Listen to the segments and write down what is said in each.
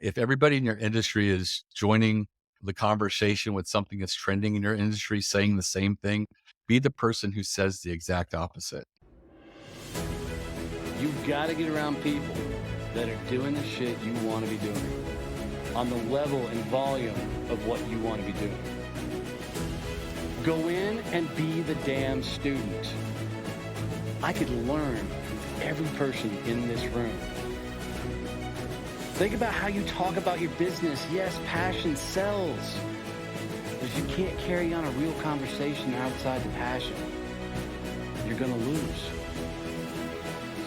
If everybody in your industry is joining the conversation with something that's trending in your industry, saying the same thing, be the person who says the exact opposite. You've got to get around people that are doing the shit you want to be doing on the level and volume of what you want to be doing. Go in and be the damn student. I could learn from every person in this room. Think about how you talk about your business. Yes, passion sells, because you can't carry on a real conversation outside the passion. You're going to lose.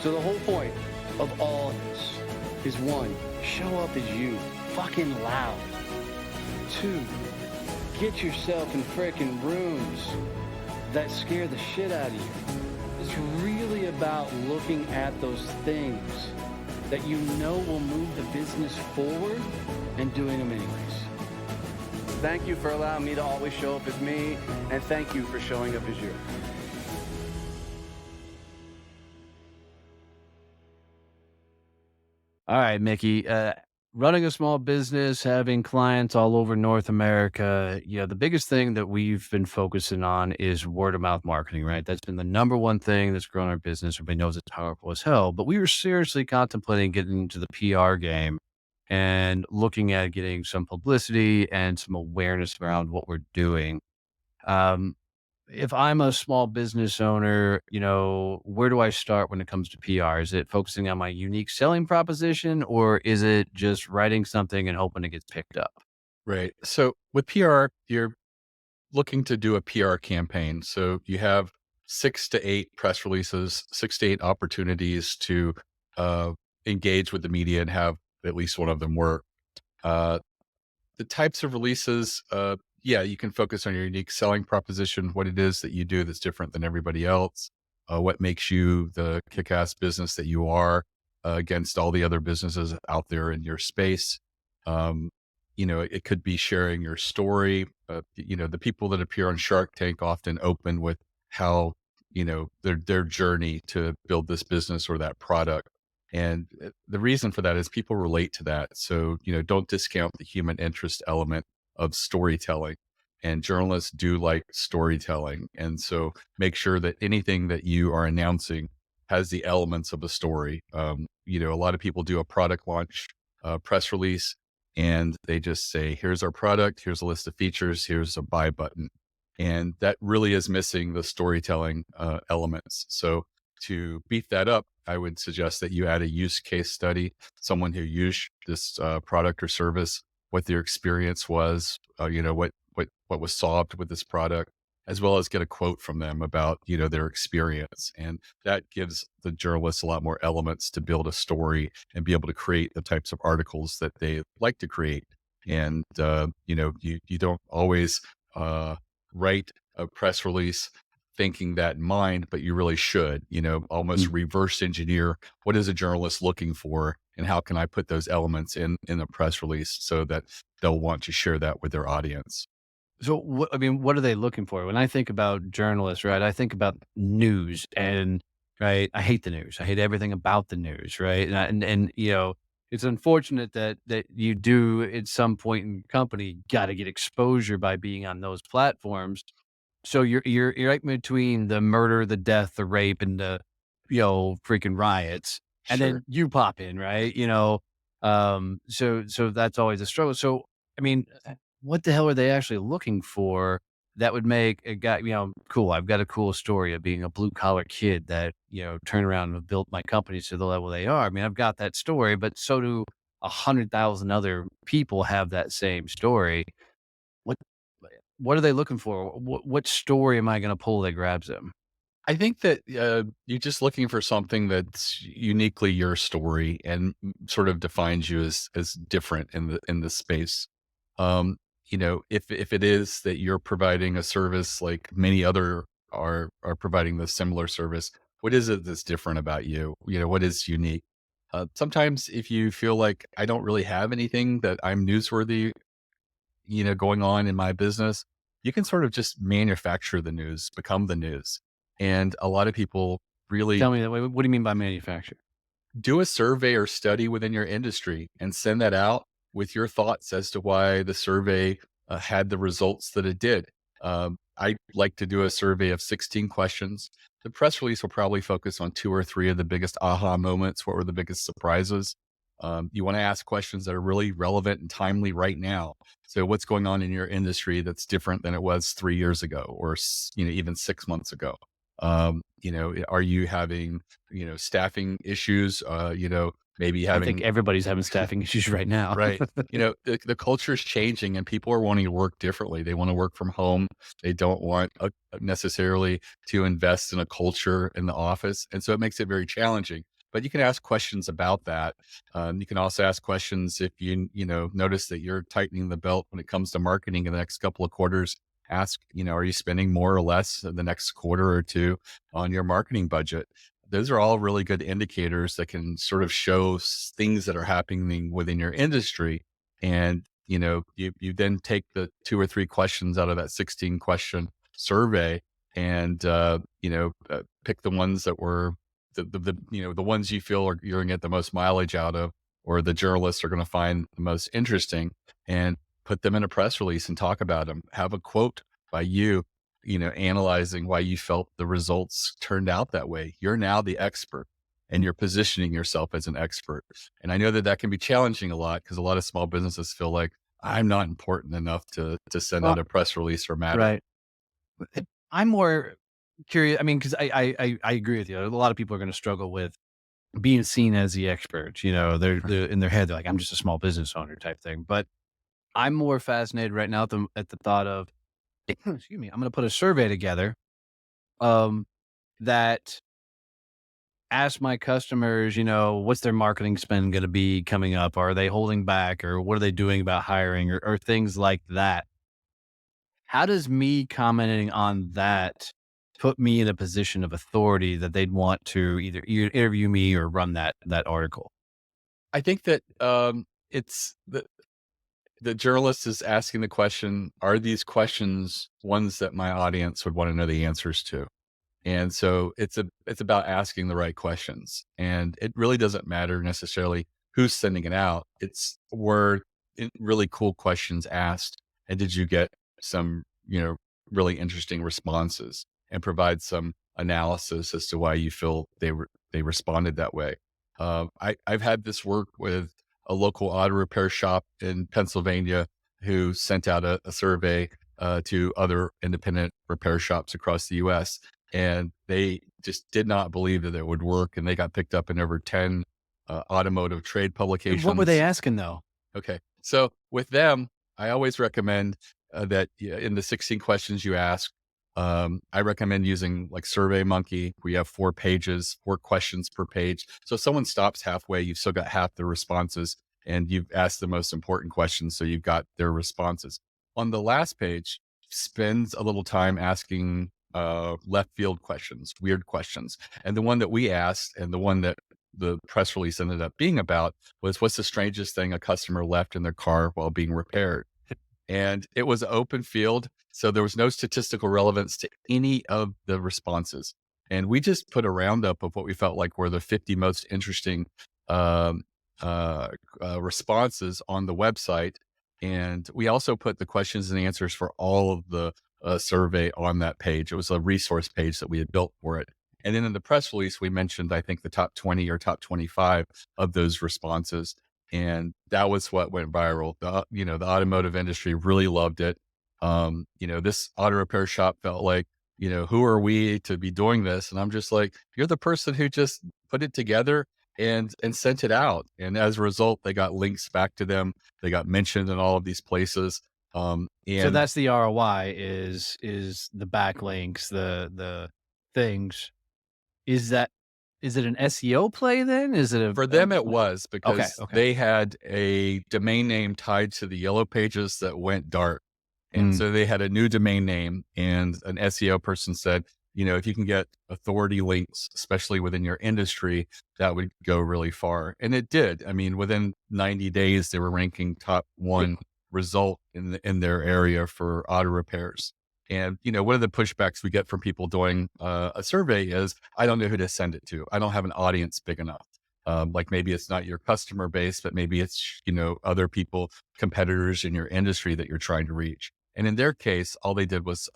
So the whole point of all of this is, one, show up as you, fucking loud. Two, get yourself in frickin' rooms that scare the shit out of you. It's really about looking at those things that you know will move the business forward and doing them anyways. Thank you for allowing me to always show up as me, and thank you for showing up as you. All right, Mickie, running a small business, having clients all over North America, the biggest thing that we've been focusing on is word of mouth marketing, right? That's been the number one thing that's grown our business. Everybody knows it's powerful as hell, but we were seriously contemplating getting into the PR game and looking at getting some publicity and some awareness around what we're doing. Um, if I'm a small business owner, where do I start when it comes to PR? Is it focusing on my unique selling proposition, or is it just writing something and hoping it gets picked up? Right. So with PR, you're looking to do a PR campaign. So you have 6 to 8 press releases, 6 to 8 opportunities to uh, engage with the media and have at least one of them work. Uh, the types of releases, yeah, you can focus on your unique selling proposition, what it is that you do that's different than everybody else, what makes you the kick-ass business that you are against all the other businesses out there in your space. Um, it could be sharing your story. The people that appear on Shark Tank often open with how, their journey to build this business or that product. And the reason for that is people relate to that. So, don't discount the human interest element of storytelling. And journalists do like storytelling. And so make sure that anything that you are announcing has the elements of a story. A lot of people do a product launch press release and they just say, here's our product, here's a list of features, here's a buy button. And that really is missing the storytelling elements. So to beef that up, I would suggest that you add a use case study, someone who used this product or service, what their experience was, what was solved with this product, as well as get a quote from them about, their experience. And that gives the journalists a lot more elements to build a story and be able to create the types of articles that they like to create. And, you don't always write a press release thinking that in mind, but you really should, almost reverse engineer what is a journalist looking for and how can I put those elements in a press release so that they'll want to share that with their audience. So, what are they looking for? When I think about journalists, right, I think about news and, right, I hate the news. I hate everything about the news, right? And it's unfortunate that you do at some point in your company got to get exposure by being on those platforms. So you're right between the murder, the death, the rape, and the, freaking riots. And Sure. then you pop in, right? So that's always a struggle. So, I mean, what the hell are they actually looking for that would make a guy, cool. I've got a cool story of being a blue collar kid that, turned around and built my company to the level they are. I mean, I've got that story, but so do 100,000 other people have that same story. What what are they looking for? What story am I going to pull that grabs them? I think that you're just looking for something that's uniquely your story and sort of defines you as different in the space. If it is that you're providing a service like many other are providing the similar service, what is it that's different about you? What is unique? Sometimes if you feel like I don't really have anything that I'm newsworthy, going on in my business, you can sort of just manufacture the news, become the news. And a lot of people really Tell me that. What do you mean by manufacture? do a survey or study within your industry and send that out with your thoughts as to why the survey had the results that it did. I like to do a survey of 16 questions. The press release will probably focus on two or three of the biggest aha moments. What were the biggest surprises? You want to ask questions that are really relevant and timely right now. So, what's going on in your industry that's different than it was 3 years ago, or even 6 months ago? Are you having staffing issues? Maybe I think having everybody's having staffing issues right now. right. The culture is changing and people are wanting to work differently. They want to work from home. They don't want necessarily to invest in a culture in the office. And so it makes it very challenging. But you can ask questions about that. You can also ask questions if you notice that you're tightening the belt when it comes to marketing in the next couple of quarters. Ask, are you spending more or less in the next quarter or two on your marketing budget? Those are all really good indicators that can sort of show things that are happening within your industry. And, you then take the two or three questions out of that 16 question survey and, pick the ones that were the ones you feel are you're going to get the most mileage out of, or the journalists are going to find the most interesting, and put them in a press release and talk about them. Have a quote by you, analyzing why you felt the results turned out that way. You're now the expert and you're positioning yourself as an expert. And I know that that can be challenging a lot because a lot of small businesses feel like I'm not important enough to send Well, out a press release or matter. right. I'm more curious. I mean, because I agree with you. A lot of people are going to struggle with being seen as the expert. They're in their head, they're like, I'm just a small business owner type thing. But I'm more fascinated right now at the thought of, excuse me, I'm going to put a survey together um, that ask my customers, what's their marketing spend going to be coming up? Are they holding back, or what are they doing about hiring, or things like that? How does me commenting on that put me in a position of authority that they'd want to either interview me or run that article? I think that it's the journalist is asking the question, are these questions ones that my audience would want to know the answers to? And so it's about asking the right questions. And it really doesn't matter necessarily who's sending it out. It's were really cool questions asked. And did you get some, really interesting responses, and provide some analysis as to why you feel they responded that way. I've had this work with a local auto repair shop in Pennsylvania who sent out a survey to other independent repair shops across the US, and they just did not believe that it would work. And they got picked up in over 10 automotive trade And what were they publications. asking though? Okay. So with them, I always recommend that in the 16 questions you ask, I recommend using like Survey Monkey. We have 4 pages, 4 questions per page. So if someone stops halfway, you've still got half the responses and you've asked the most important questions. So you've got their responses. On the last page, spends a little time asking left field questions, weird questions. And the one that we asked, and the one that the press release ended up being about, was, what's the strangest thing a customer left in their car while being repaired? And it was an open field. So there was no statistical relevance to any of the responses. And we just put a roundup of what we felt like were the 50 most interesting um, responses on the website. And we also put the questions and answers for all of the survey on that page. It was a resource page that we had built for it. And then in the press release, we mentioned, I think, the top 20 or top 25 of those responses. And that was what went viral. The automotive industry really loved it. This auto repair shop felt like, who are we to be doing this? And I'm just like, you're the person who just put it together and sent it out. And as a result, they got links back to them. They got mentioned in all of these places. So And that's the ROI is the backlinks, the things. Is it an SEO play then? Is it for them, it like was okay, because okay. they had a domain name tied to the yellow pages that went dark. And Mm. so they had a new domain name, and an SEO person said, if you can get authority links, especially within your industry, that would go really far. And it did. I mean, within 90 days, they were ranking top one result in their area for auto repairs. And, one of the pushbacks we get from people doing a survey is, I don't know who to send it to. I don't have an audience big enough. Like maybe it's not your customer base, but maybe it's, other people, competitors in your industry that you're trying to reach. And in their case, all they did was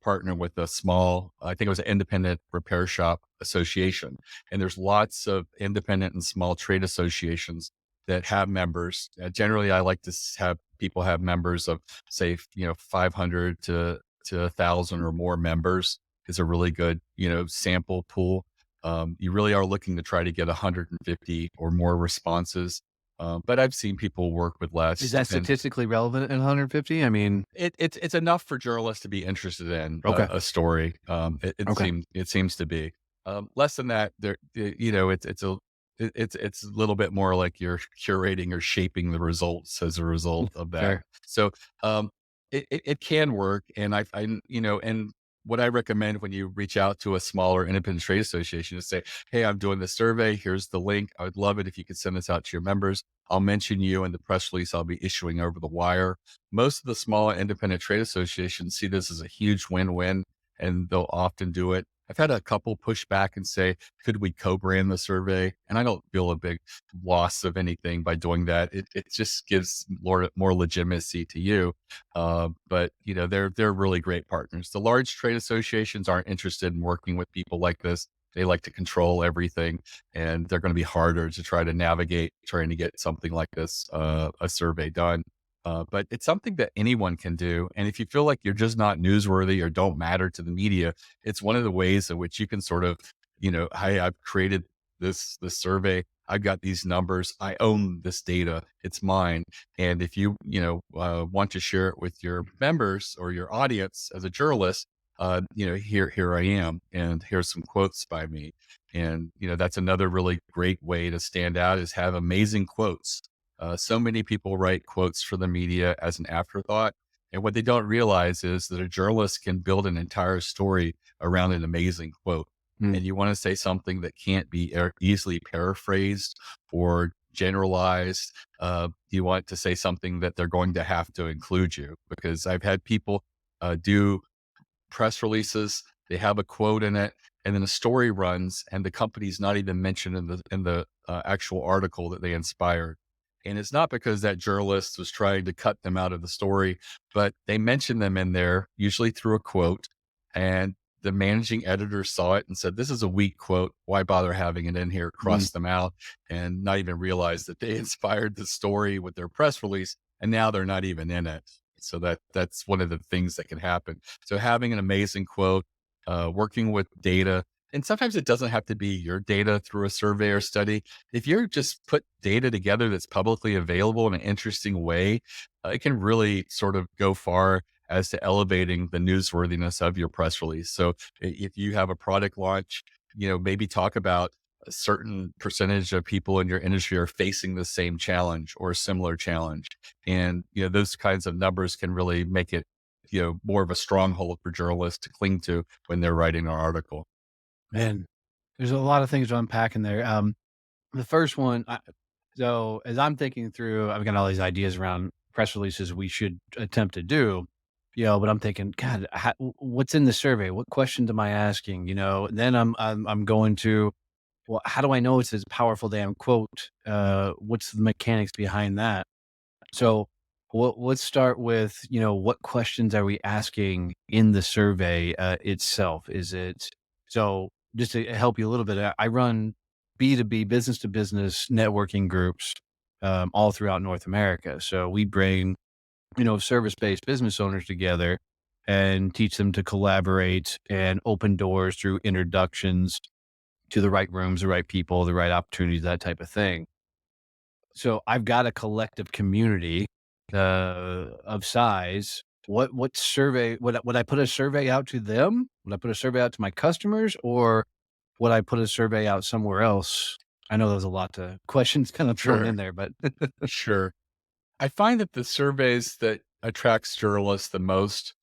partner with a small, I think it was an independent repair shop association. And there's lots of independent and small trade associations that have members. Generally, I like to have people have members of, say, 500 to 1,000 or more members is a really good, sample pool. You really are looking to try to get 150 or more responses. But I've seen people work with Is less. that statistically relevant in 150? I mean, It's enough for journalists to be interested in okay. a story. Okay. It seems to be less than that. It's a little bit more like you're curating or shaping the results as a result of that. Fair. So it can work, and and what I recommend when you reach out to a smaller independent trade association is say, "Hey, I'm doing this survey. Here's the link. I would love it if you could send this out to your members. I'll mention you in the press release I'll be issuing over the wire." Most of the smaller independent trade associations see this as a huge win-win, and they'll often do it. I've had a couple push back and say, could we co-brand the survey? And I don't feel a big loss of anything by doing that. It just gives more legitimacy to you. But they're really great partners. The large trade associations aren't interested in working with people like this. They like to control everything, and they're going to be harder to try to navigate trying to get something like this, a survey done. But it's something that anyone can do. And if you feel like you're just not newsworthy or don't matter to the media, it's one of the ways in which you can sort of, hey, I've created this survey. I've got these numbers. I own this data. It's mine. And if you, want to share it with your members or your audience as a journalist, here I am, and here's some quotes by me. And, that's another really great way to stand out is have amazing quotes. So many people write quotes for the media as an afterthought. And what they don't realize is that a journalist can build an entire story around an amazing quote. Mm. And you want to say something that can't be easily paraphrased or generalized. You want to say something that they're going to have to include you, because I've had people do press releases. They have a quote in it, and then a story runs, and the company's not even mentioned in the actual article that they inspired. And it's not because that journalist was trying to cut them out of the story, but they mentioned them in there, usually through a quote. And the managing editor saw it and said, "This is a weak quote. Why bother having it in here?" Mm. Crossed them out, and not even realize that they inspired the story with their press release, and now they're not even in it. So that's one of the things that can happen. So having an amazing quote, working with data, and sometimes it doesn't have to be your data through a survey or study. If you're just put data together that's publicly available in an interesting way, it can really sort of go far as to elevating the newsworthiness of your press release. So if you have a product launch, maybe talk about a certain percentage of people in your industry are facing the same challenge or a similar challenge. And, those kinds of numbers can really make it, more of a stronghold for journalists to cling to when they're writing an article. Man, there's a lot of things to unpack in there. The first one, so as I'm thinking through, I've got all these ideas around press releases we should attempt to do, but I'm thinking, God, what's in the survey? What questions am I asking? Then I'm going to, well, how do I know it's a powerful damn quote? What's the mechanics behind that? So let's start with, what questions are we asking in the survey itself? Is it so just to help you a little bit, I run B2B business to business networking groups all throughout North America. So we bring, service-based business owners together and teach them to collaborate and open doors through introductions to the right rooms, the right people, the right opportunities, that type of thing. So I've got a collective community of size. What survey would I put a survey out to them? Would I put a survey out to my customers, or would I put a survey out somewhere else? I know there's a lot of questions kind of thrown Sure. in there, but Sure. I find that the surveys that attracts journalists the most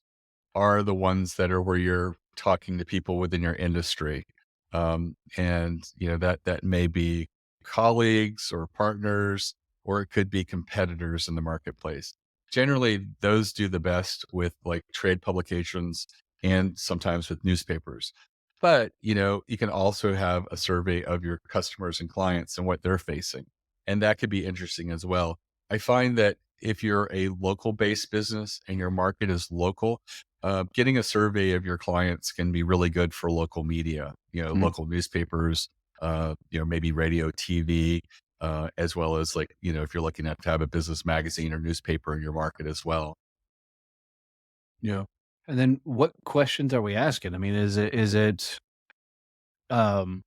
are the ones that are where you're talking to people within your industry. And that may be colleagues or partners, or it could be competitors in the marketplace. Generally, those do the best with like trade publications and sometimes with newspapers. But, you can also have a survey of your customers and clients and what they're facing. And that could be interesting as well. I find that if you're a local based business and your market is local, getting a survey of your clients can be really good for local media, Mm. local newspapers, maybe radio, TV, as well as like, if you're looking at to have a business magazine or newspaper in your market as well. Yeah. And then what questions are we asking? I mean, is it um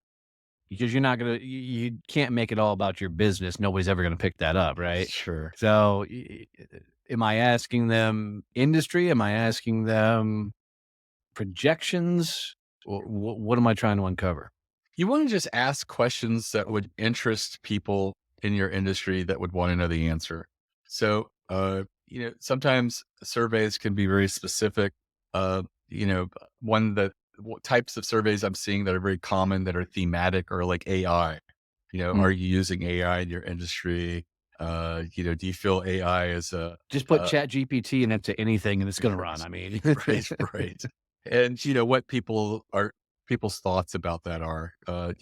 because you're not gonna you can't make it all about your business. Nobody's ever gonna pick that up, right? Sure. So am I asking them industry? Am I asking them projections? Or what am I trying to uncover? You want to just ask questions that would interest people in your industry that would want to know the answer. So, sometimes surveys can be very specific. One that types of surveys I'm seeing that are very common that are thematic or like AI. Mm. Are you using AI in your industry? Do you feel AI is Just put uh, Chat GPT in it to anything and it's gonna run. I mean, right, right. And what people's thoughts about that are. The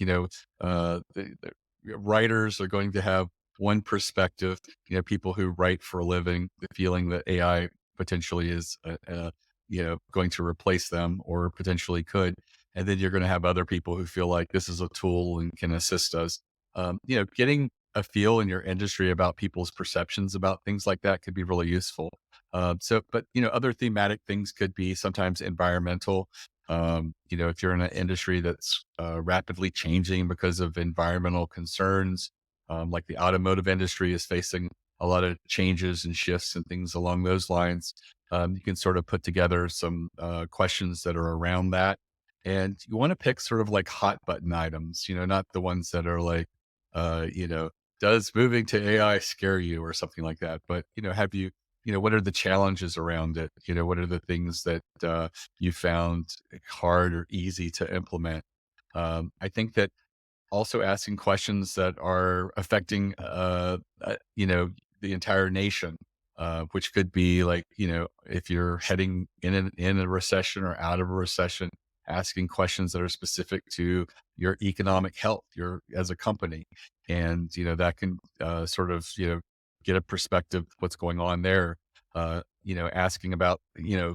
writers are going to have one perspective. People who write for a living, the feeling that AI potentially is, going to replace them or potentially could. And then you're going to have other people who feel like this is a tool and can assist us. Getting a feel in your industry about people's perceptions about things like that could be really useful. But other thematic things could be sometimes environmental. If you're in an industry that's rapidly changing because of environmental concerns, like the automotive industry is facing a lot of changes and shifts and things along those lines. You can sort of put together some questions that are around that. And you want to pick sort of like hot button items, not the ones that are like, uh, you know, does moving to AI scare you or something like that? But, have you what are the challenges around it? What are the things that you found hard or easy to implement? I think that also asking questions that are affecting, the entire nation, which could be like, if you're heading in a recession or out of a recession, asking questions that are specific to your economic health, your as a company, and that can sort of get a perspective of what's going on there. Asking about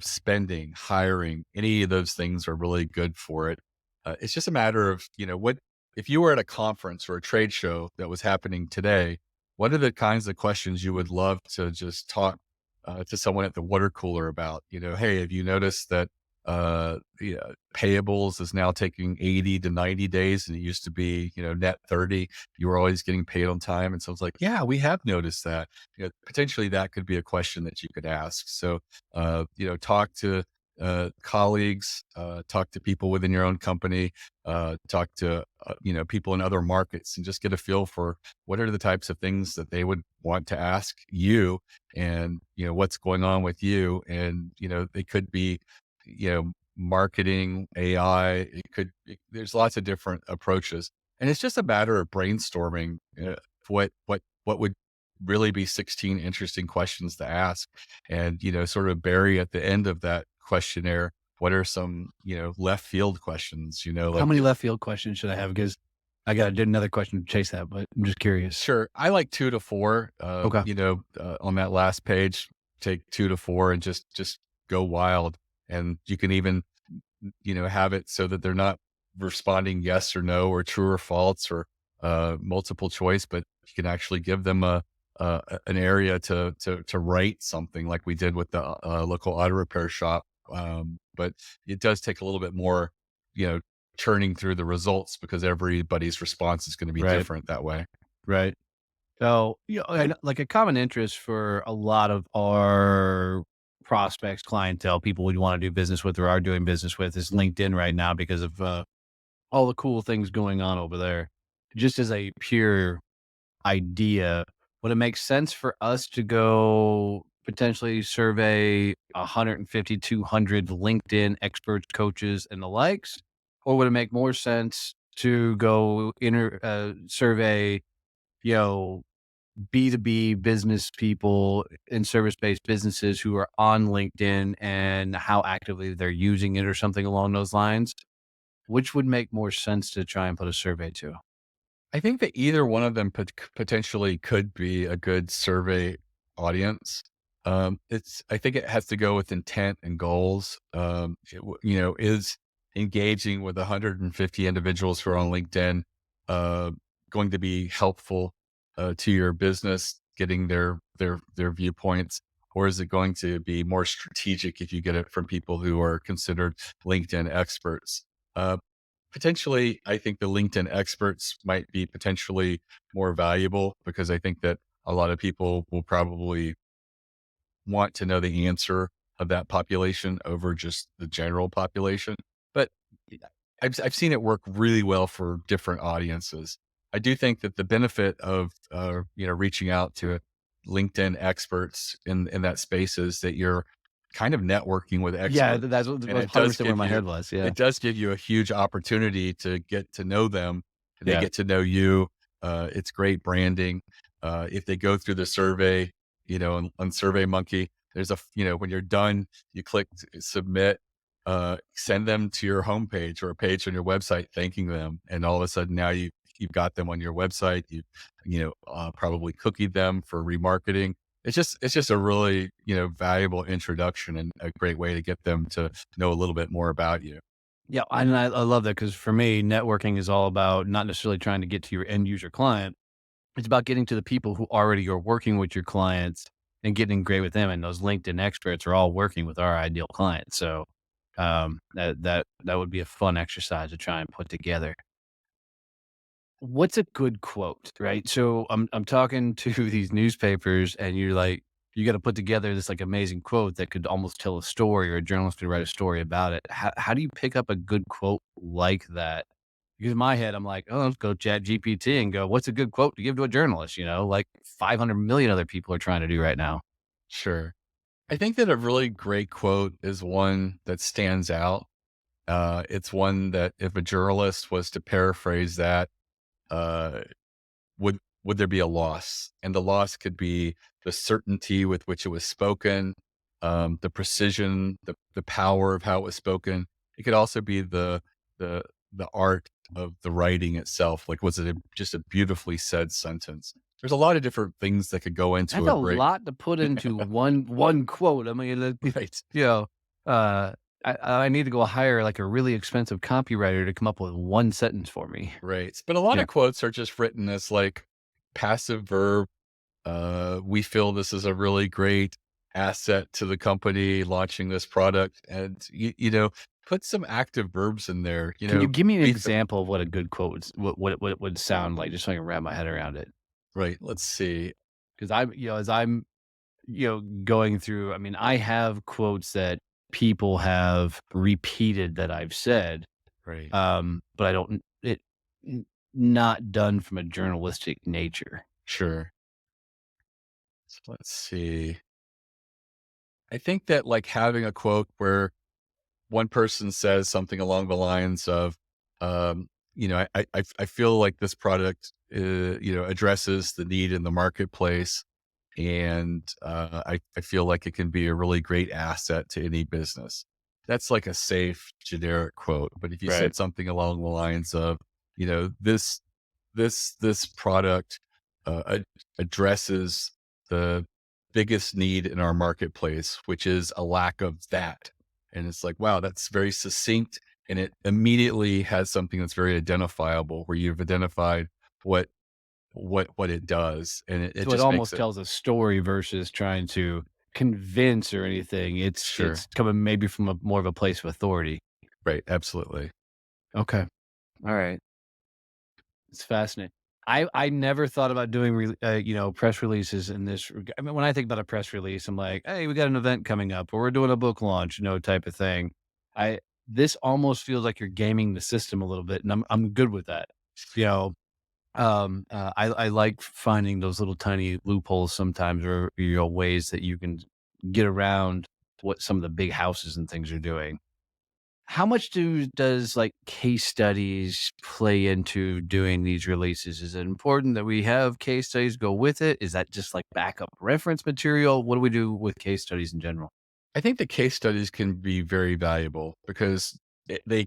spending, hiring, any of those things are really good for it. It's just a matter of what if you were at a conference or a trade show that was happening today, what are the kinds of questions you would love to just talk to someone at the water cooler about? Hey, have you noticed that payables is now taking 80 to 90 days and it used to be, net 30. You were always getting paid on time. And so it's like, yeah, we have noticed that. Potentially that could be a question that you could ask. So, talk to colleagues, talk to people within your own company, talk to people in other markets, and just get a feel for what are the types of things that they would want to ask you, and what's going on with you, and they could be marketing, AI. There's lots of different approaches, and it's just a matter of brainstorming what would really be 16 interesting questions to ask, and sort of bury at the end of that questionnaire what are some left field questions, how like many if left field questions should I have? Because I got did another question to chase that, but I'm just curious. sure, I like 2 to 4, Okay. on that last page, take 2 to 4 and just go wild. And you can even, have it so that they're not responding yes or no or true or false or, multiple choice, but you can actually give them an area to write something like we did with the, local auto repair shop. But it does take a little bit more, you know, churning through the results because everybody's response is gonna be Right. different that way. Right. So, and like a common interest for a lot of our prospects, clientele, people we want to do business with or are doing business with is LinkedIn right now because of all the cool things going on over there. Just as a pure idea, would it make sense for us to go potentially survey 150, 200 LinkedIn experts, coaches, and the likes? Or would it make more sense to go survey, you know, B2B business people in service-based businesses who are on LinkedIn and how actively they're using it or something along those lines? Which would make more sense to try and put a survey to? I think that either one of them potentially could be a good survey audience. I think it has to go with intent and goals. Is engaging with 150 individuals who are on LinkedIn uh, going to be helpful to your business, getting their viewpoints, or is it going to be more strategic if you get it from people who are considered LinkedIn experts? Uh, Potentially, I think the LinkedIn experts might be potentially more valuable because I think that a lot of people will probably want to know the answer of that population over just the general population. But yeah, I've seen it work really well for different audiences. I do think that the benefit of reaching out to LinkedIn experts in that space is that you're kind of networking with Yeah, experts, that's and what 100% where my head was. Yeah. it does give you a huge opportunity to get to know them. They Yeah. get to know you. It's great branding. If they go through the survey, on Survey Monkey, there's when you're done, you click submit, send them to your homepage or a page on your website thanking them. And all of a sudden now you've got them on your website. Probably cookied them for remarketing. It's just a really, valuable introduction and a great way to get them to know a little bit more about you. Yeah, and I love that because for me, networking is all about not necessarily trying to get to your end user client. It's about getting to the people who already are working with your clients and getting great with them. And those LinkedIn experts are all working with our ideal clients. So that would be a fun exercise to try and put together. What's a good quote, right? So I'm talking to these newspapers, and you're like, you got to put together this like amazing quote that could almost tell a story, or a journalist could write a story about it. How do you pick up a good quote like that? Because in my head, I'm like, oh, let's go chat GPT and go, what's a good quote to give to a journalist? Like 500 million other people are trying to do right now. Sure. I think that a really great quote is one that stands out. It's one that if a journalist was to paraphrase that, uh, would there be a loss? And the loss could be the certainty with which it was spoken, the precision, the power of how it was spoken. It could also be the the art of the writing itself. Like, was it just a beautifully said sentence? There's a lot of different things that could go into That's a a great. lot to put into one quote. I mean, Right. you know, uh, I need to go hire like a really expensive copywriter to come up with one sentence for me. Right. But a lot Yeah. of quotes are just written as like passive verb. We feel this is a really great asset to the company launching this product. And, put some active verbs in there. Can you give me an We feel, example of what a good quote would, what it would sound like, just so I can wrap my head around it? right. Let's see. Because as I'm, going through, I mean, I have quotes that people have repeated that I've said, Right. but I don't, not done from a journalistic nature. Sure. So let's see. I think that like having a quote where one person says something along the lines of, I feel like this product, addresses the need in the marketplace. And I feel like it can be a really great asset to any business. That's like a safe generic quote. But if you Right. said something along the lines of, this product addresses the biggest need in our marketplace, which is a lack of that. And it's like, wow, that's very succinct. And it immediately has something that's very identifiable where you've identified what what it does. And it So it just makes almost it tells a story versus trying to convince or anything. It's sure. coming maybe from a more of a place of authority. Right. Absolutely. Okay. All right. It's fascinating. I never thought about doing press releases in this. I mean, when I think about a press release, I'm like, hey, we got an event coming up, or we're doing a book launch, type of thing. I This almost feels like you're gaming the system a little bit, and I'm good with that. You know, I like finding those little tiny loopholes sometimes, or ways that you can get around what some of the big houses and things are doing. How much does like case studies play into doing these releases? Is it important that we have case studies go with it? Is that just like backup reference material? What do we do with case studies in general? I think the case studies can be very valuable because they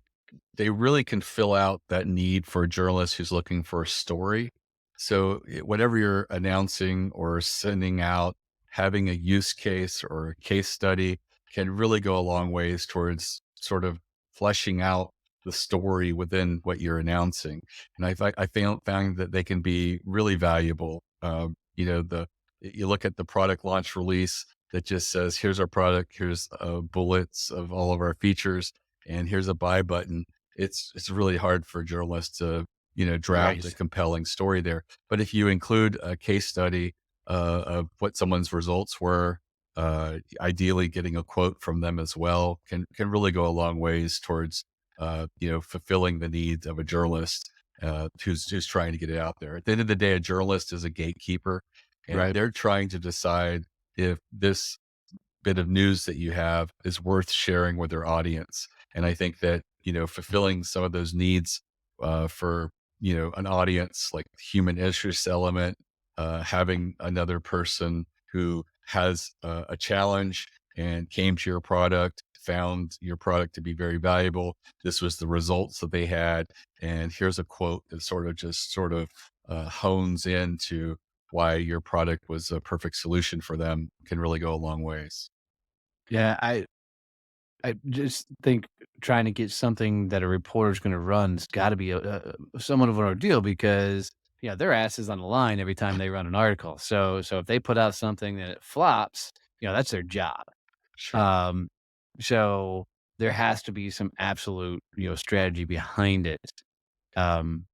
they really can fill out that need for a journalist who's looking for a story. So whatever you're announcing or sending out, having a use case or a case study can really go a long ways towards sort of fleshing out the story within what you're announcing. And I found that they can be really valuable. You look at the product launch release that just says, "Here's our product. Here's bullets of all of our features, and here's a buy button." It's really hard for journalists to draft a Right. compelling story there. But if you include a case study of what someone's results were, ideally getting a quote from them as well can really go a long ways towards fulfilling the needs of a journalist who's trying to get it out there. At the end of the day, a journalist is a gatekeeper, and Right. they're trying to decide if this bit of news that you have is worth sharing with their audience. And I think that, fulfilling some of those needs for, an audience, like human interest element, having another person who has a challenge and came to your product, found your product to be very valuable. This was the results that they had. And here's a quote that sort of hones into why your product was a perfect solution for them, can really go a long ways. Yeah, I just think trying to get something that a reporter's gonna run's gotta be somewhat of an ordeal because, their ass is on the line every time they run an article. So if they put out something that it flops, that's their job. Sure. Um, so there has to be some absolute, strategy behind it. Um,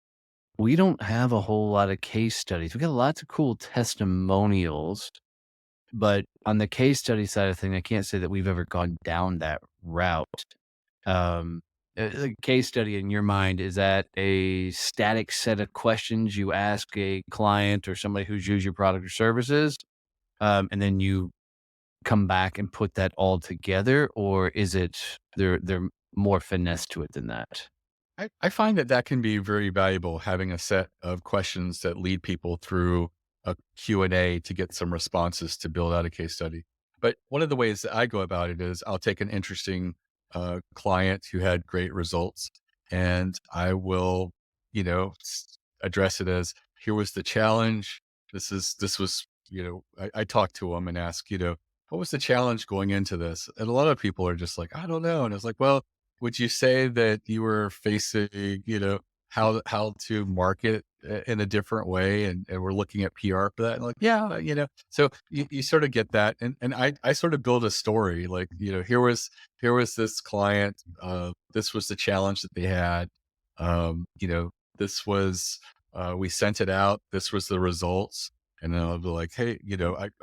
we don't have a whole lot of case studies. We got lots of cool testimonials, but on the case study side of thing, I can't say that we've ever gone down that route. Um, a case study in your mind, is that a static set of questions you ask a client or somebody who's used your product or services, and then you come back and put that all together, or is it there more finesse to it than that? I find that that can be very valuable, having a set of questions that lead people through a Q&A to get some responses to build out a case study. But one of the ways that I go about it is I'll take an interesting client who had great results, and I will, address it as, here was the challenge. This was, I talk to them and ask, what was the challenge going into this? And a lot of people are just like, I don't know. And it's like, well, would you say that you were facing, how to market in a different way, and we're looking at PR for that? And like, yeah, so you sort of get that, and I sort of build a story like, here was this client, this was the challenge that they had, this was we sent it out, this was the results. And then I'll be like, hey,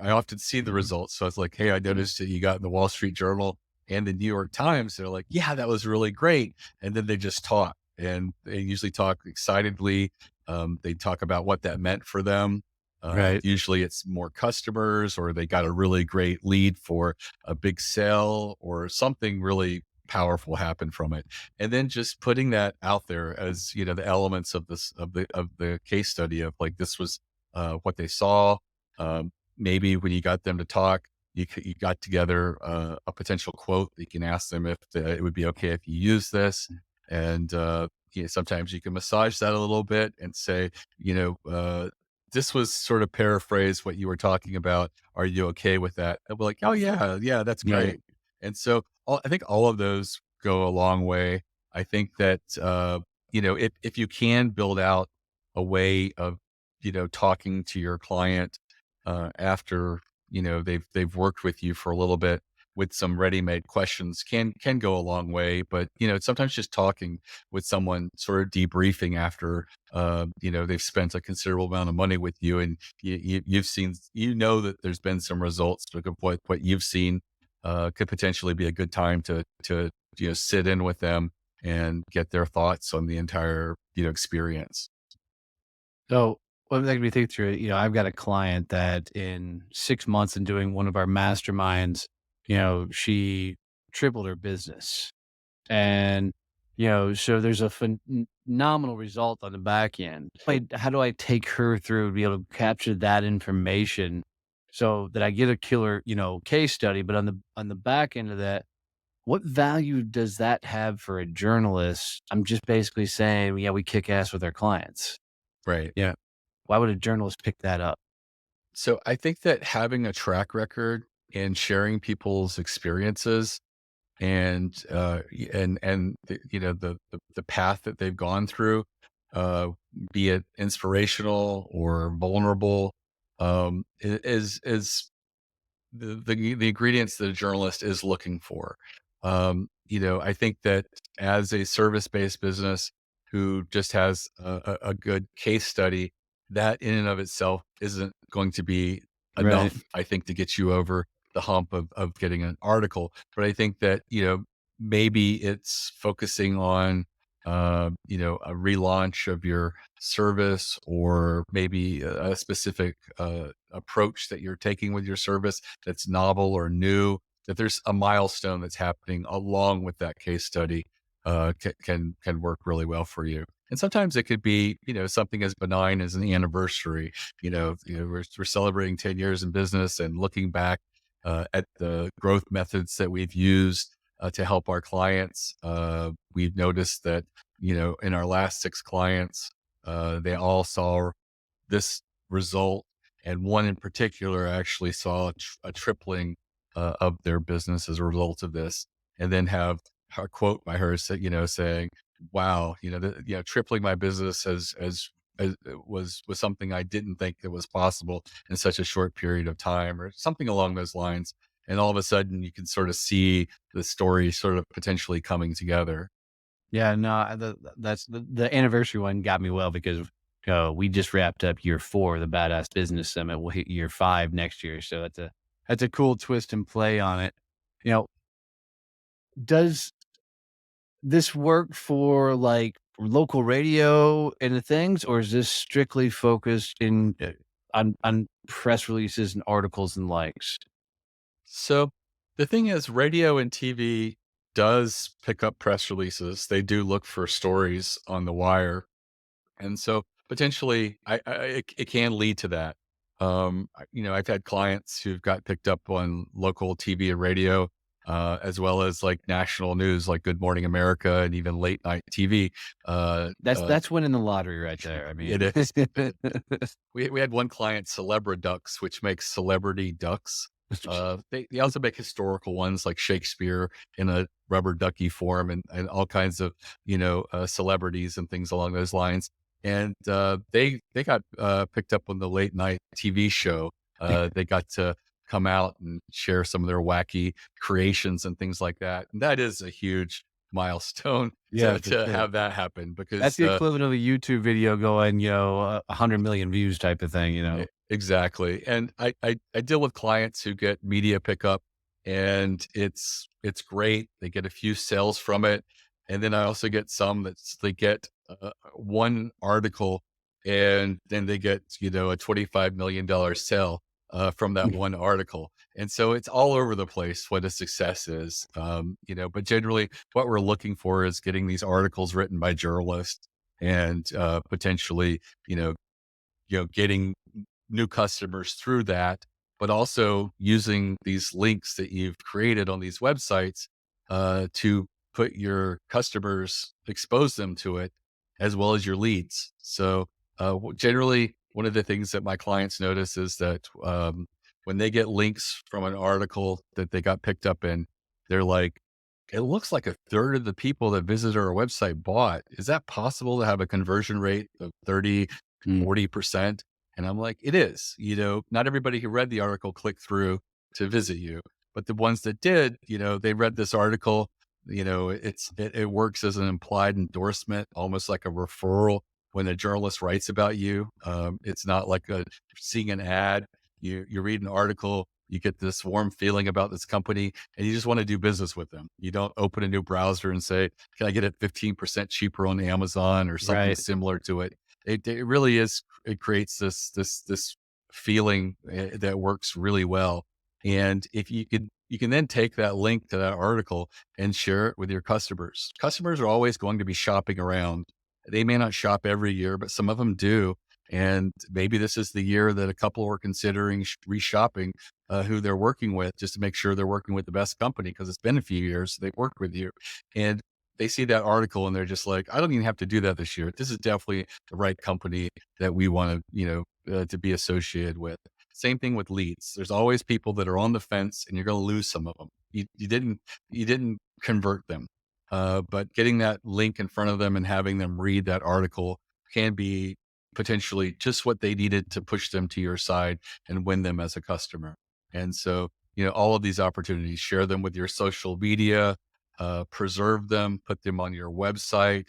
I often see the results. So I was like, hey, I noticed that you got in the Wall Street Journal and the New York Times. They're like, yeah, that was really great. And then they just talk, and they usually talk excitedly. They talk about what that meant for them. Right. Usually it's more customers, or they got a really great lead for a big sale, or something really powerful happened from it. And then just putting that out there as, the elements of this, of the case study of like, this was what they saw. Maybe when you got them to talk, you got together a potential quote that you can ask them if it would be okay if you use this. And sometimes you can massage that a little bit and say, this was sort of paraphrase what you were talking about. Are you okay with that? And we're like, oh yeah, yeah, that's Right. great. And so I think all of those go a long way. I think that if you can build out a way of talking to your client after they've worked with you for a little bit, with some ready-made questions, can go a long way. But sometimes just talking with someone, sort of debriefing after they've spent a considerable amount of money with you, and you've seen, that there's been some results. Look at what you've seen, could potentially be a good time to sit in with them and get their thoughts on the entire experience. So what makes me think through it, I've got a client that in 6 months in doing one of our masterminds, she tripled her business. And, so there's a phenomenal result on the back end. How do I take her through to be able to capture that information so that I get a killer, case study, but on the back end of that, what value does that have for a journalist? I'm just basically saying, yeah, we kick ass with our clients. Right. Yeah. Why would a journalist pick that up? So I think that having a track record and sharing people's experiences and the path that they've gone through, uh, be it inspirational or vulnerable, is the ingredients that a journalist is looking for. I think that as a service-based business who just has a good case study, that in and of itself isn't going to be Right. enough, I think, to get you over the hump of getting an article. But I think that, maybe it's focusing on, a relaunch of your service, or maybe a specific approach that you're taking with your service that's novel or new, that there's a milestone that's happening along with that case study, can work really well for you. And sometimes it could be, something as benign as an anniversary. We're celebrating 10 years in business and looking back at the growth methods that we've used to help our clients. We've noticed that, in our last 6 clients, they all saw this result, and one in particular actually saw a tripling of their business as a result of this. And then have a quote by her, saying, "Wow, tripling my business as was something I didn't think that was possible in such a short period of time," or something along those lines. And all of a sudden, you can sort of see the story sort of potentially coming together. Yeah, no, that's the anniversary one got me well because we just wrapped up year 4 of the Badass Business Summit. We'll hit year 5 next year, so that's a cool twist and play on it. You know, does this work for like local radio and the things, or is this strictly focused in on press releases and articles and likes? So the thing is, radio and TV does pick up press releases. They do look for stories on the wire, and so potentially, it can lead to that. I've had clients who've got picked up on local TV and radio, as well as like national news, like Good Morning America, and even late night TV. Uh, uh, That's winning the lottery right there. I it mean, is. We had one client, Celebra Ducks, which makes celebrity ducks. They also make historical ones like Shakespeare in a rubber ducky form, and all kinds of celebrities and things along those lines. And they got picked up on the late night TV show. They got to come out and share some of their wacky creations and things like that. And that is a huge milestone yeah, to for to sure. have that happen, That's because the equivalent of a YouTube video going, 100 million views type of thing, you know? exactly. And I deal with clients who get media pickup, and it's great. They get a few sales from it. And then I also get some they get one article, and then they get, a $25 million sale from that one article. And so it's all over the place what a success is. But generally what we're looking for is getting these articles written by journalists, and potentially, getting new customers through that, but also using these links that you've created on these websites to put your customers, expose them to it, as well as your leads. So, generally, one of the things that my clients notice is that when they get links from an article that they got picked up in, they're like, "It looks like a third of the people that visited our website bought. Is that possible to have a conversion rate of 30, Mm, 40%?" And I'm like, "It is." Not everybody who read the article clicked through to visit you, but the ones that did, they read this article. It works as an implied endorsement, almost like a referral when a journalist writes about you. It's not like seeing an ad. You read an article, you get this warm feeling about this company, and you just want to do business with them. You don't open a new browser and say, "Can I get it 15% cheaper on Amazon," or something right. similar to it. It really is. It creates this feeling that works really well. And if you can then take that link to that article and share it with your customers. Customers are always going to be shopping around. They may not shop every year, but some of them do. And maybe this is the year that a couple are considering reshopping who they're working with, just to make sure they're working with the best company, because it's been a few years they've worked with you. And they see that article and they're just like, I don't even have to do that this year. This is definitely the right company that we want to, to be associated with. Same thing with leads. There's always people that are on the fence, and you're going to lose some of them. You didn't convert them, but getting that link in front of them and having them read that article can be potentially just what they needed to push them to your side and win them as a customer. And so, all of these opportunities, share them with your social media, preserve them, put them on your website,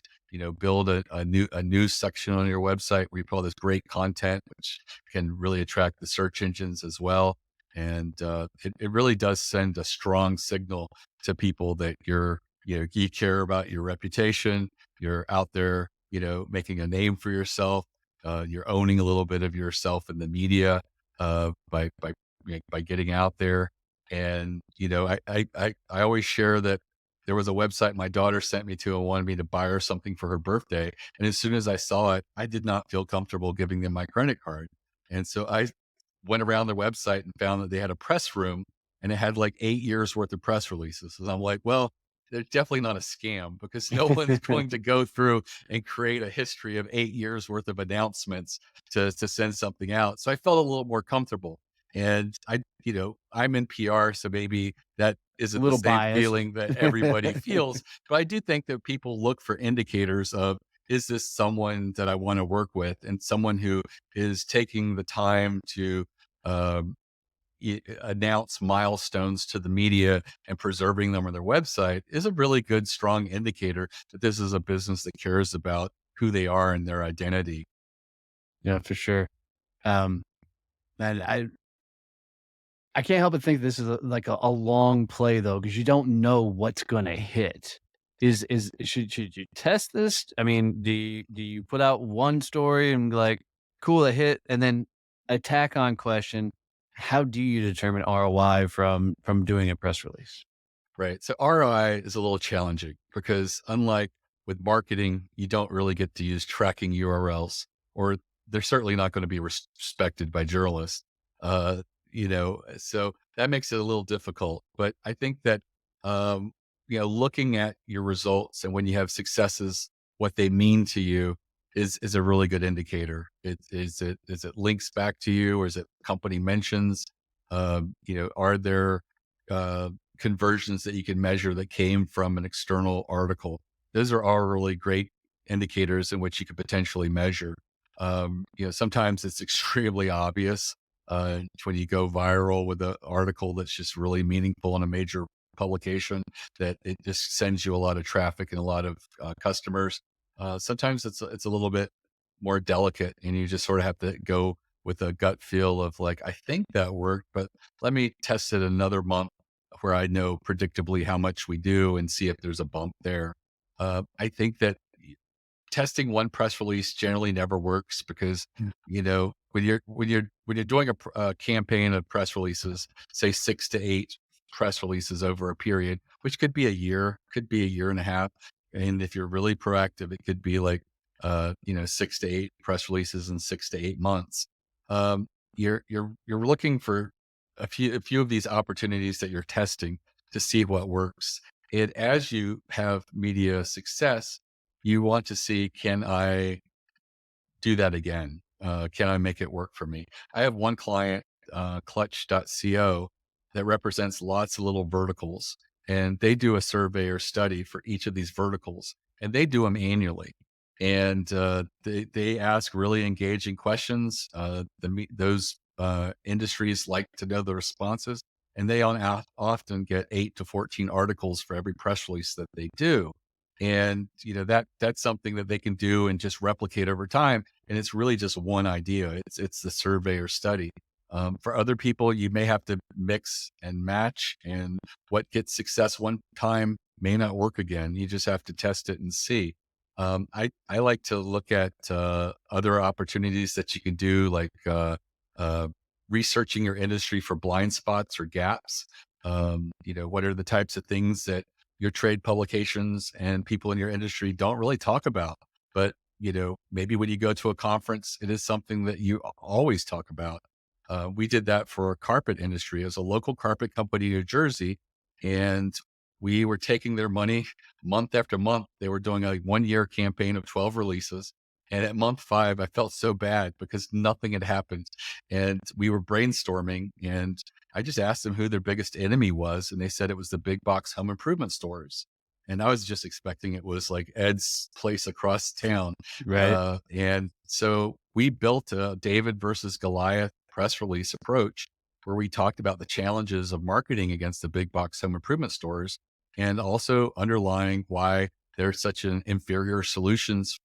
build a news section on your website where you put all this great content, which can really attract the search engines as well. And it really does send a strong signal to people that you care about your reputation, you're out there, making a name for yourself, you're owning a little bit of yourself in the media by getting out there. And I always share that there was a website my daughter sent me to and wanted me to buy her something for her birthday. And as soon as I saw it, I did not feel comfortable giving them my credit card. And so I went around their website and found that they had a press room, and it had like 8 years worth of press releases. And I'm like, well, they're definitely not a scam, because no one's going to go through and create a history of 8 years worth of announcements to send something out. So I felt a little more comfortable. And I'm in PR, so maybe that A isn't the little same biased. feeling that everybody feels. But I do think that people look for indicators of, is this someone that I want to work with, and someone who is taking the time to um, announce milestones to the media and preserving them on their website is a really good, strong indicator that this is a business that cares about who they are and their identity. Yeah, for sure. Um, and I can't help but think this is like a long play though, because you don't know what's gonna hit. Should you test this? I mean, do you put out one story and be like, cool, it hit, and then a tack on question, how do you determine ROI from doing a press release? Right. So ROI is a little challenging, because unlike with marketing, you don't really get to use tracking URLs, or they're certainly not going to be respected by journalists. So that makes it a little difficult. But I think that, um, looking at your results and when you have successes, what they mean to you is a really good indicator. Is it links back to you, or is it company mentions? Are there, uh, conversions that you can measure that came from an external article? Those are all really great indicators in which you could potentially measure. Sometimes it's extremely obvious when you go viral with an article that's just really meaningful in a major publication, that it just sends you a lot of traffic and a lot of customers. Sometimes it's a little bit more delicate, and you just sort of have to go with a gut feel of like, I think that worked, but let me test it another month where I know predictably how much we do and see if there's a bump there. I think that testing one press release generally never works, because when you're doing a campaign of press releases, say 6 to 8 press releases over a period, which could be a year, could be a year and a half, and if you're really proactive, it could be like 6 to 8 press releases in 6 to 8 months. You're looking for a few of these opportunities that you're testing to see what works. And as you have media success, you want to see, can I do that again? Can I make it work for me? I have one client, clutch.co, that represents lots of little verticals, and they do a survey or study for each of these verticals, and they do them annually. And they ask really engaging questions. Those industries like to know the responses, and they often get 8 to 14 articles for every press release that they do. And that's something that they can do and just replicate over time. And it's really just one idea. It's the survey or study. For other people, you may have to mix and match, and what gets success one time may not work again. You just have to test it and see. I like to look at other opportunities that you can do, like uh, researching your industry for blind spots or gaps. What are the types of things that your trade publications and people in your industry don't really talk about, but maybe when you go to a conference, it is something that you always talk about. We did that for a carpet industry as a local carpet company in New Jersey. And we were taking their money month after month. They were doing a 1 year campaign of 12 releases. And at month 5, I felt so bad because nothing had happened. And we were brainstorming, and I just asked them who their biggest enemy was. And they said it was the big box home improvement stores. And I was just expecting it was like Ed's place across town. Right. And so we built a David versus Goliath press release approach where we talked about the challenges of marketing against the big box home improvement stores and also underlying why they're such an inferior solutions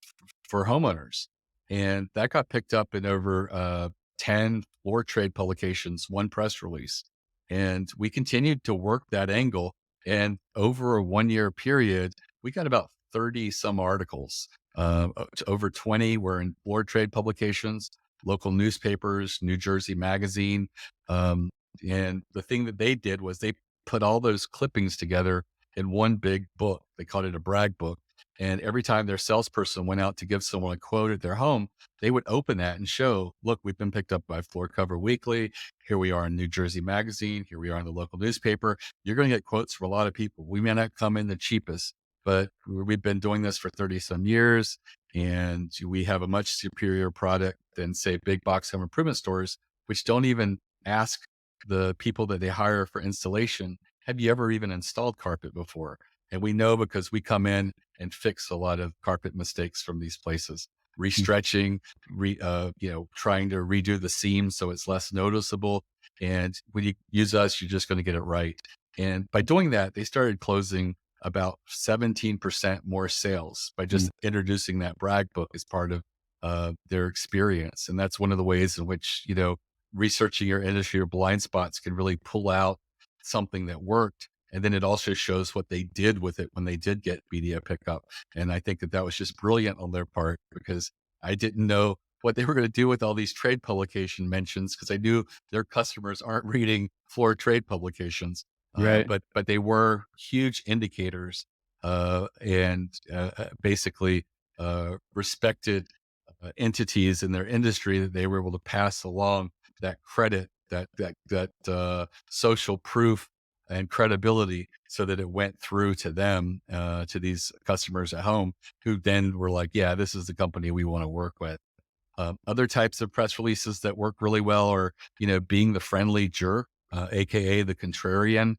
for homeowners. And that got picked up in over 10 floor trade publications, one press release. And we continued to work that angle. And over a 1 year period, we got about 30 some articles. Over 20 were in floor trade publications, local newspapers, New Jersey Magazine. Um, and the thing that they did was they put all those clippings together in one big book. They called it a brag book. And every time their salesperson went out to give someone a quote at their home, they would open that and show, look, we've been picked up by Floor Cover Weekly. Here we are in New Jersey Magazine. Here we are in the local newspaper. You're going to get quotes from a lot of people. We may not come in the cheapest, but we've been doing this for 30 some years, and we have a much superior product than, say, big box home improvement stores, which don't even ask the people that they hire for installation, have you ever even installed carpet before? And we know because we come in and fix a lot of carpet mistakes from these places, restretching, trying to redo the seam so it's less noticeable. And when you use us, you're just going to get it right. And by doing that, they started closing about 17% more sales by Mm. just introducing that brag book as part of their experience. And that's one of the ways in which, researching your industry or blind spots can really pull out something that worked. And then it also shows what they did with it when they did get media pickup. And I think that that was just brilliant on their part because I didn't know what they were going to do with all these trade publication mentions because I knew their customers aren't reading floor trade publications. Right. But they were huge indicators and basically respected entities in their industry that they were able to pass along that credit, that social proof and credibility, so that it went through to them, to these customers at home, who then were like, "Yeah, this is the company we want to work with." Other types of press releases that work really well are, being the friendly jerk, AKA the contrarian.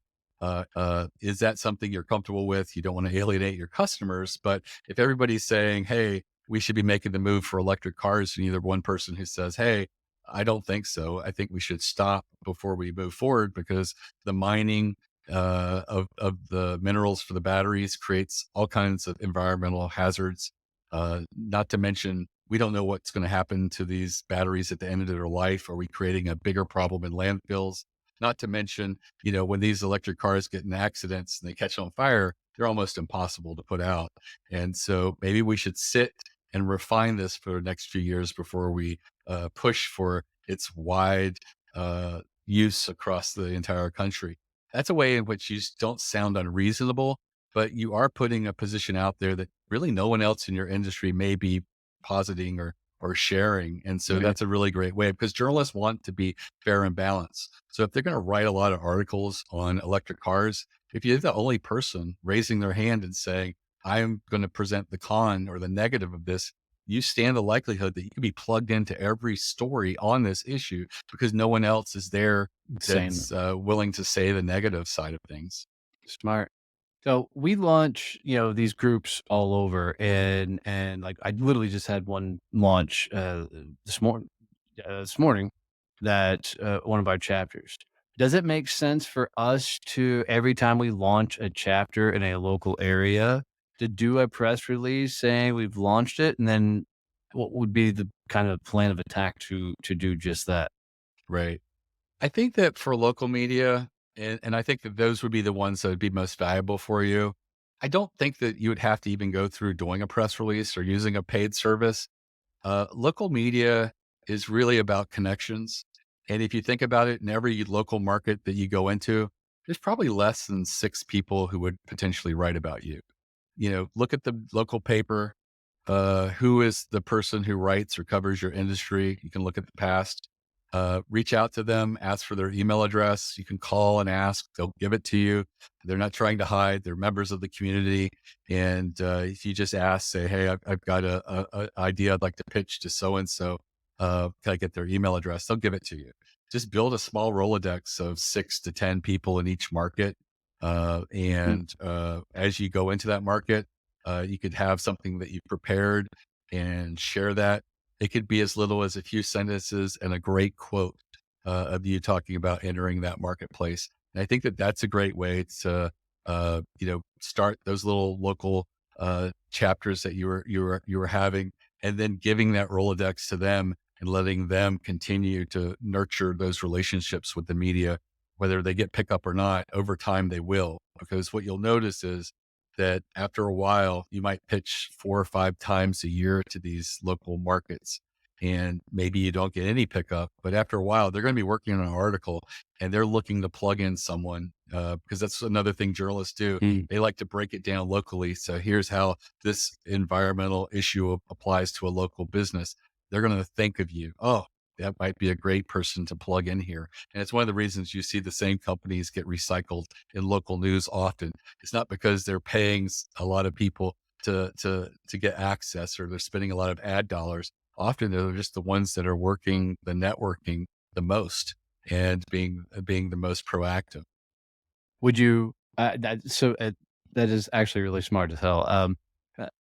Is that something you're comfortable with? You don't want to alienate your customers, but if everybody's saying, "Hey, we should be making the move for electric cars," and either one person who says, "Hey, I don't think so. I think we should stop before we move forward because the mining of the minerals for the batteries creates all kinds of environmental hazards. Not to mention, we don't know what's going to happen to these batteries at the end of their life. Are we creating a bigger problem in landfills? Not to mention, when these electric cars get in accidents and they catch on fire, they're almost impossible to put out. And so maybe we should sit and refine this for the next few years before we push for its wide use across the entire country. That's a way in which you don't sound unreasonable, but you are putting a position out there that really no one else in your industry may be positing or sharing. And so Right. that's a really great way because journalists want to be fair and balanced. So if they're going to write a lot of articles on electric cars, if you're the only person raising their hand and saying, I'm going to present the con or the negative of this, you stand the likelihood that you can be plugged into every story on this issue because no one else is there Same. that's willing to say the negative side of things. Smart. So we launch, these groups all over, and like I literally just had one launch this morning that one of our chapters. Does it make sense for us to every time we launch a chapter in a local area to do a press release saying we've launched it, and then what would be the kind of plan of attack to do just that? Right. I think that for local media, and I think that those would be the ones that would be most valuable for you. I don't think that you would have to even go through doing a press release or using a paid service. Local media is really about connections. And if you think about it, in every local market that you go into, there's probably less than 6 people who would potentially write about you. Look at the local paper, who is the person who writes or covers your industry. You can look at the past, reach out to them, ask for their email address. You can call and ask, they'll give it to you. They're not trying to hide, they're members of the community. And if you just ask, say, hey, I've got a idea I'd like to pitch to so-and-so, can I get their email address? They'll give it to you. Just build a small Rolodex of 6 to 10 people in each market. Mm. As you go into that market, you could have something that you prepared and share that. It could be as little as a few sentences and a great quote of you talking about entering that marketplace. And I think that that's a great way to, start those little local chapters that you were having, and then giving that Rolodex to them and letting them continue to nurture those relationships with the media, whether they get pickup or not. Over time, they will, because what you'll notice is that after a while, you might pitch 4 or 5 times a year to these local markets, and maybe you don't get any pickup. But after a while, they're going to be working on an article and they're looking to plug in someone, because that's another thing journalists do. Mm. They like to break it down locally. So here's how this environmental issue applies to a local business. They're going to think of you. Oh, that might be a great person to plug in here. And it's one of the reasons you see the same companies get recycled in local news often. It's not because they're paying a lot of people to get access, or they're spending a lot of ad dollars. Often they're just the ones that are working the networking the most and being the most proactive. Would you that is actually really smart as hell.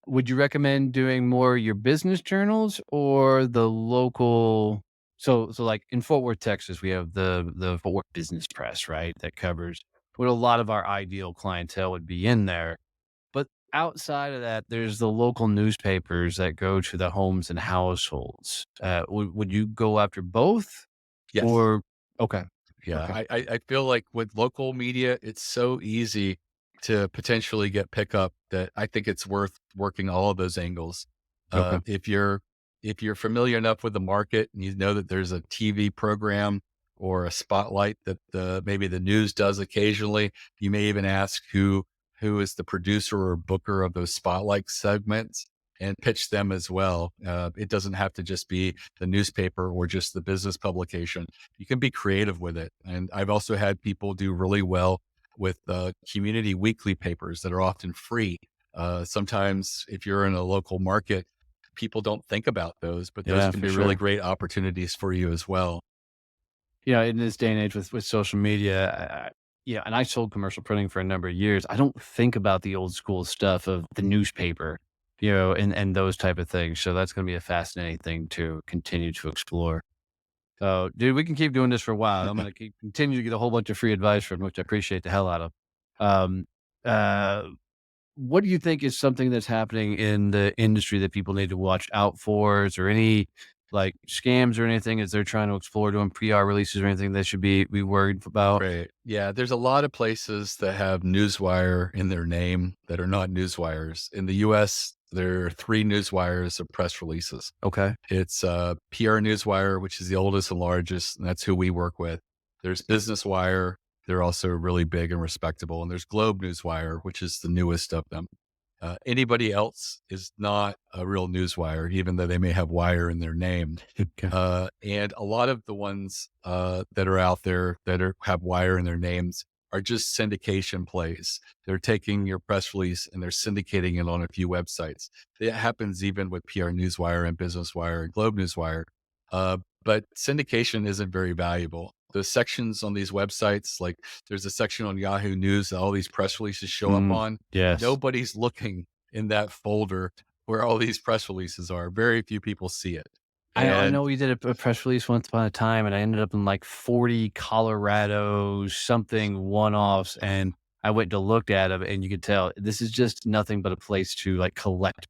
Would you recommend doing more your business journals or the local like in Fort Worth, Texas, we have the Fort Worth Business Press, right? That covers what a lot of our ideal clientele would be in there. But outside of that, there's the local newspapers that go to the homes and households. Would you go after both Yes. or okay, Yeah, okay, I feel like with local media, it's so easy to potentially get pickup that I think it's worth working all of those angles. okay. If you're familiar enough with the market and you know that there's a TV program or a spotlight that maybe the news does occasionally, you may even ask who is the producer or booker of those spotlight segments and pitch them as well. It doesn't have to just be the newspaper or just the business publication. You can be creative with it. And I've also had people do really well with community weekly papers that are often free. Sometimes if you're in a local market, people don't think about those, but those Yeah, can for be really sure. great opportunities for you as well. In this day and age with social media, yeah, and I sold commercial printing for a number of years. I don't think about the old school stuff of the newspaper, and those type of things. So that's going to be a fascinating thing to continue to explore. So, dude, we can keep doing this for a while. I'm going to continue to get a whole bunch of free advice from, which I appreciate the hell out of. Um, uh, what do you think is something that's happening in the industry that people need to watch out for? Is there any like scams or anything as they're trying to explore doing PR releases or anything they should be worried about? Right. Yeah. There's a lot of places that have Newswire in their name that are not Newswires. In the US, there are 3 Newswires of press releases. Okay. It's PR Newswire, which is the oldest and largest, and that's who we work with. There's Business Wire. They're also really big and respectable. And there's Globe Newswire, which is the newest of them. Anybody else is not a real newswire, even though they may have wire in their name. Okay. And a lot of the ones that are out there that have wire in their names are just syndication plays. They're taking your press release and they're syndicating it on a few websites. It happens even with PR Newswire and Business Wire and Globe Newswire. But syndication isn't very valuable. The sections on these websites, like there's a section on Yahoo News that all these press releases show up Mm, on. yes. Nobody's looking in that folder where all these press releases are. Very few people see it. I And know we did a press release once upon a time, and I ended up in like 40 Colorado something one-offs, and I went to look at them, and you could tell this is just nothing but a place to like collect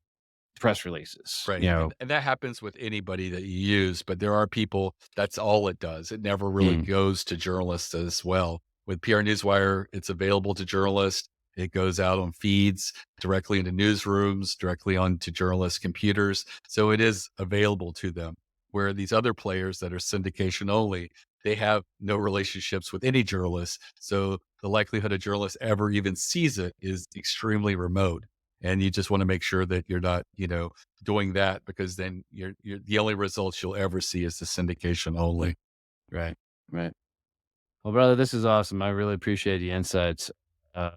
press releases. right. And that happens with anybody that you use, but there are people that's all it does. It never really Mm, goes to journalists as well. With PR Newswire, it's available to journalists. It goes out on feeds directly into newsrooms, directly onto journalists' computers. So it is available to them. Where these other players that are syndication only, they have no relationships with any journalists. So the likelihood a journalist ever even sees it is extremely remote. And you just want to make sure that you're not, doing that, because then you're the only results you'll ever see is the syndication only. Right. Right. Well, brother, this is awesome. I really appreciate the insights. Uh,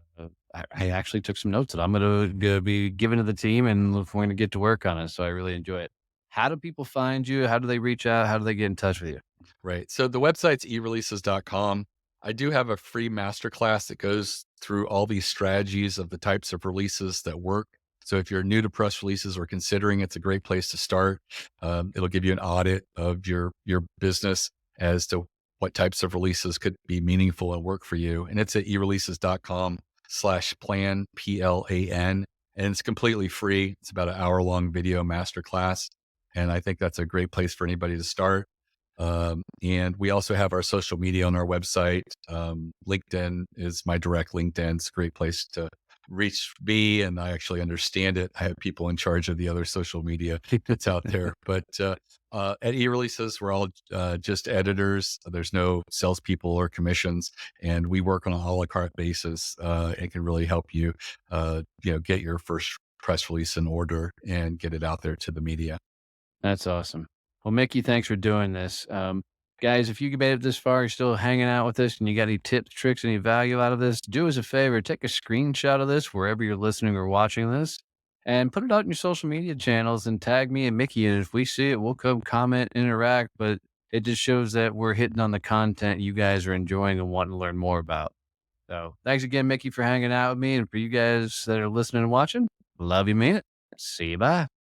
I actually took some notes that I'm going to be giving to the team, and we're going to get to work on it. So I really enjoy it. How do people find you? How do they reach out? How do they get in touch with you? Right. So the website's eReleases.com. I do have a free masterclass that goes through all these strategies of the types of releases that work. So if you're new to press releases or considering, it's a great place to start. It'll give you an audit of your business as to what types of releases could be meaningful and work for you. And it's at eReleases.com/plan, PLAN. And it's completely free. It's about an hour-long video masterclass. And I think that's a great place for anybody to start. And we also have our social media on our website. LinkedIn is my direct LinkedIn. It's a great place to reach me, and I actually understand it. I have people in charge of the other social media that's out there. But at eReleases, we're all just editors. There's no salespeople or commissions, and we work on a la carte basis. It can really help you, get your first press release in order and get it out there to the media. That's awesome. Well, Mickey, thanks for doing this. Guys, if you made it this far, you're still hanging out with us and you got any tips, tricks, any value out of this, do us a favor, take a screenshot of this wherever you're listening or watching this and put it out in your social media channels and tag me and Mickey. And if we see it, we'll come comment, interact, but it just shows that we're hitting on the content you guys are enjoying and wanting to learn more about. So thanks again, Mickey, for hanging out with me. And for you guys that are listening and watching, love you, mean it. See you. Bye.